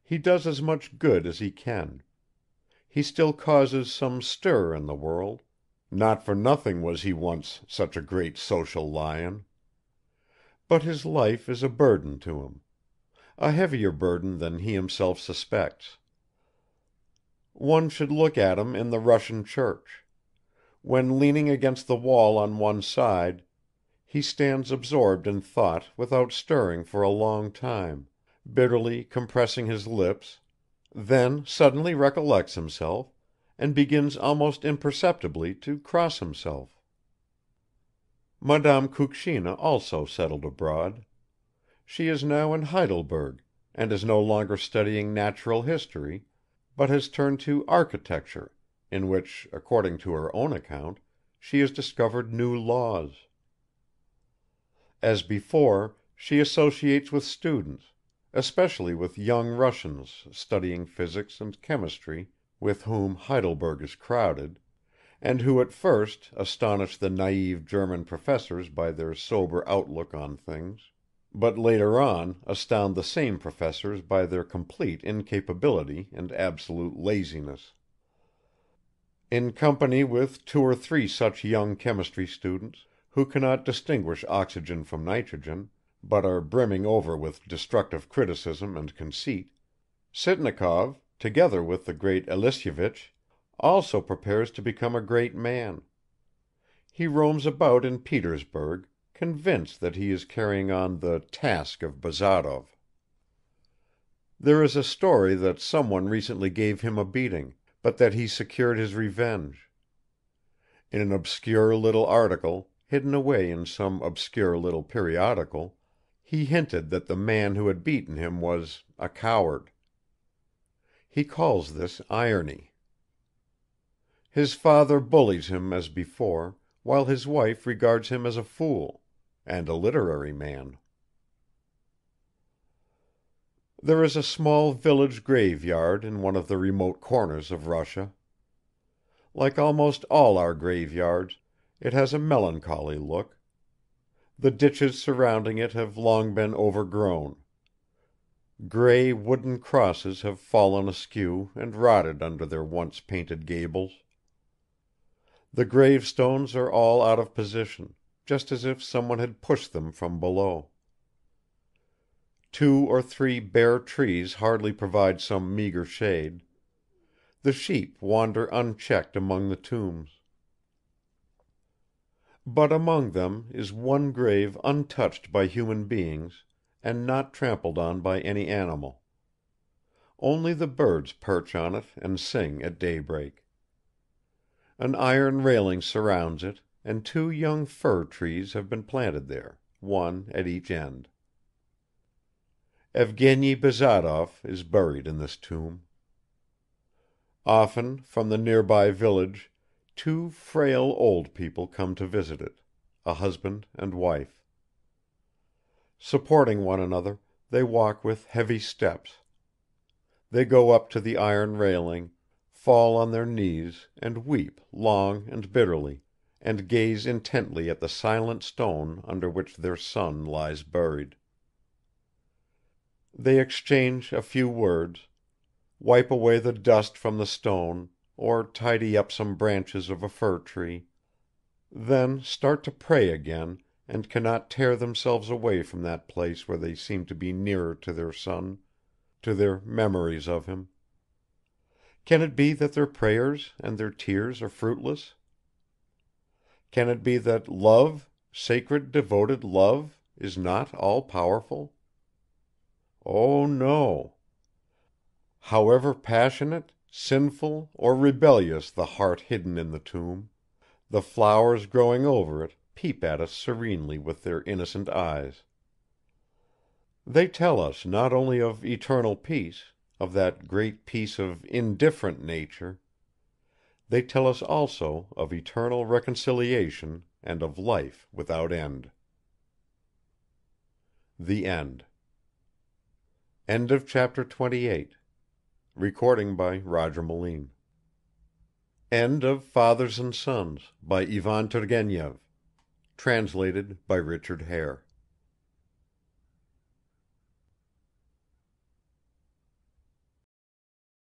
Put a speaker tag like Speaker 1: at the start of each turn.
Speaker 1: He does as much good as he can. He still causes some stir in the world; not for nothing was he once such a great social lion. But his life is a burden to him, a heavier burden than he himself suspects. One should look at him in the Russian church. When leaning against the wall on one side, he stands absorbed in thought without stirring for a long time, bitterly compressing his lips, then suddenly recollects himself and begins almost imperceptibly to cross himself. Madame Kukshina also settled abroad. She is now in Heidelberg and is no longer studying natural history, but has turned to architecture, in which, according to her own account, she has discovered new laws. As before, she associates with students, especially with young Russians studying physics and chemistry with whom Heidelberg is crowded, and who at first astonish the naïve German professors by their sober outlook on things, but later on astound the same professors by their complete incapability and absolute laziness. In company with 2 or 3 such young chemistry students, who cannot distinguish oxygen from nitrogen, but are brimming over with destructive criticism and conceit, Sitnikov, together with the great Elisyevich, also prepares to become a great man. He roams about in Petersburg, convinced that he is carrying on the task of Bazarov. There is a story that someone recently gave him a beating, but that he secured his revenge. In an obscure little article, hidden away in some obscure little periodical, he hinted that the man who had beaten him was a coward. He calls this irony. His father bullies him as before, while his wife regards him as a fool and a literary man. There is a small village graveyard in one of the remote corners of Russia. Like almost all our graveyards, it has a melancholy look. The ditches surrounding it have long been overgrown. Grey wooden crosses have fallen askew and rotted under their once painted gables. The gravestones are all out of position, just as if someone had pushed them from below. 2 or 3 bare trees hardly provide some meager shade. The sheep wander unchecked among the tombs. But among them is one grave untouched by human beings and not trampled on by any animal. Only the birds perch on it and sing at daybreak. An iron railing surrounds it, and 2 young fir trees have been planted there, one at each end. Evgeny Bazarov is buried in this tomb. Often from the nearby village 2 frail old people come to visit it, a husband and wife. Supporting one another, they walk with heavy steps. They go up to the iron railing, fall on their knees and weep long and bitterly, and gaze intently at the silent stone under which their son lies buried. They exchange a few words, wipe away the dust from the stone, or tidy up some branches of a fir tree, then start to pray again and cannot tear themselves away from that place where they seem to be nearer to their son, to their memories of him. Can it be that their prayers and their tears are fruitless? Can it be that love, sacred devoted love, is not all powerful? Oh no. However passionate, sinful or rebellious the heart hidden in the tomb, the flowers growing over it peep at us serenely with their innocent eyes. They tell us not only of eternal peace, of that great peace of indifferent nature, they tell us also of eternal reconciliation and of life without end. The End. End of chapter 28. Recording by Roger Moline. End of Fathers and Sons by Ivan Turgenev. Translated by Richard Hare.